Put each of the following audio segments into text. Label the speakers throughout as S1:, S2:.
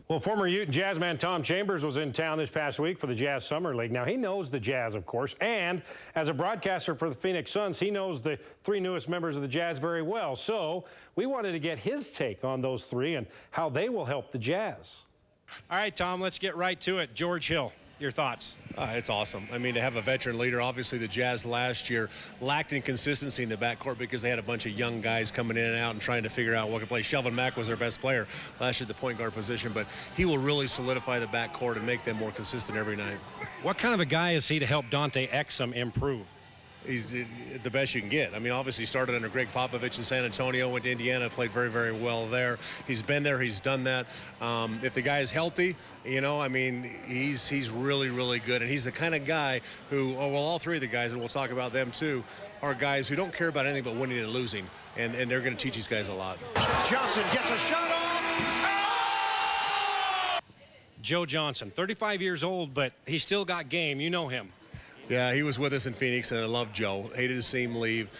S1: Well, former Ute Jazzman Tom Chambers was in town this past week for the Jazz Summer League. Now, he knows the Jazz, of course, and as a broadcaster for the Phoenix Suns, he knows the three newest members of the Jazz very well. So we wanted to get his take on those three and how they will help the Jazz.
S2: All right, Tom, let's get right to it. George Hill, your thoughts?
S3: It's awesome. I mean, to have a veteran leader. Obviously, the Jazz last year lacked in consistency in the backcourt because they had a bunch of young guys coming in and out and trying to figure out what could play. Shelvin Mack was their best player last year at the point guard position, but he will really solidify the backcourt and make them more consistent every night.
S2: What kind of a guy is he to help Dante Exum improve?
S3: He's the best you can get. I mean, obviously started under Greg Popovich in San Antonio, went to Indiana, played very, very well there. He's been there, he's done that. If the guy is healthy, you know, I mean, he's really, really good. And he's the kind of guy who, well, all three of the guys, and we'll talk about them too, are guys who don't care about anything but winning and losing. And they're going to teach these guys a lot.
S4: Johnson gets a shot off.
S2: Joe Johnson, 35 years old, but he's still got game. You know him.
S3: Yeah, he was with us in Phoenix, and I love Joe. Hated to see him leave.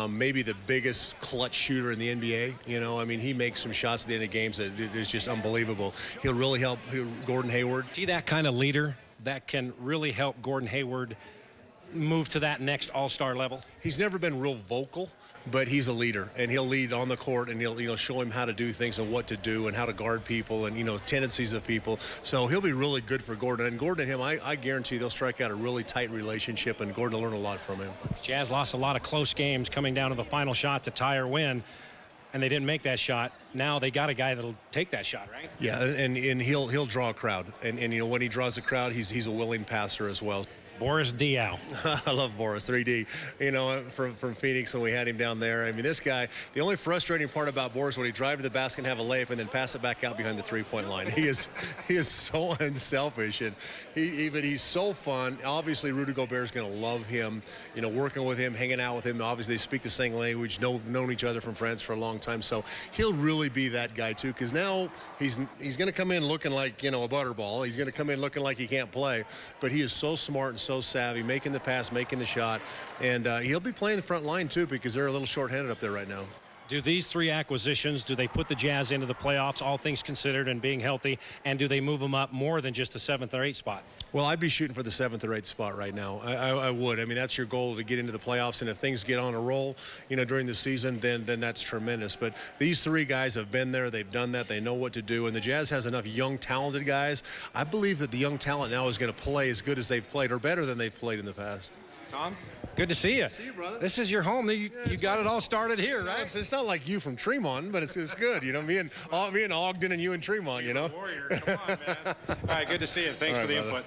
S3: Maybe the biggest clutch shooter in the NBA. You know, I mean, he makes some shots at the end of games that is just unbelievable. He'll really help Gordon Hayward.
S2: See that kind of leader that can really help Gordon Hayward move to that next all-star level?
S3: He's never been real vocal, but he's a leader, and he'll lead on the court, and he'll show him how to do things and what to do and how to guard people and, tendencies of people. So he'll be really good for Gordon. And Gordon and him, I guarantee they'll strike out a really tight relationship, and Gordon will learn a lot from him.
S2: Jazz lost a lot of close games coming down to the final shot to tie or win, and they didn't make that shot. Now they got a guy that'll take that shot, right?
S3: Yeah, and he'll draw a crowd. And when he draws a crowd, he's a willing passer as well.
S2: Boris Diaw.
S3: I love Boris, 3D, from Phoenix when we had him down there. I mean, this guy, the only frustrating part about Boris when he drive to the basket and have a layup and then pass it back out behind the three-point line. He is so unselfish, and he's so fun. Obviously, Rudy Gobert is going to love him, working with him, hanging out with him. Obviously, they speak the same language, known each other from friends for a long time. So he'll really be that guy, too, because now he's going to come in looking like, a butterball. He's going to come in looking like he can't play, but he is so smart and so savvy, making the pass, making the shot, and he'll be playing the front line too because they're a little short-handed up there right now.
S2: Do these three acquisitions, do they put the Jazz into the playoffs, all things considered, and being healthy, and do they move them up more than just the 7th or 8th spot?
S3: Well, I'd be shooting for the 7th or 8th spot right now. I would. I mean, that's your goal, to get into the playoffs, and if things get on a roll, during the season, then that's tremendous. But these three guys have been there, they've done that, they know what to do, and the Jazz has enough young, talented guys. I believe that the young talent now is going to play as good as they've played, or better than they've played in the past.
S2: Tom, good to see you.
S3: See you, brother.
S2: This is your home. You got it all started here, right?
S3: It's not like you from Tremont, but it's good. Me and Ogden and you and Tremont,
S2: You're a warrior. Come on, man. All right, good to see you. Thanks for the input.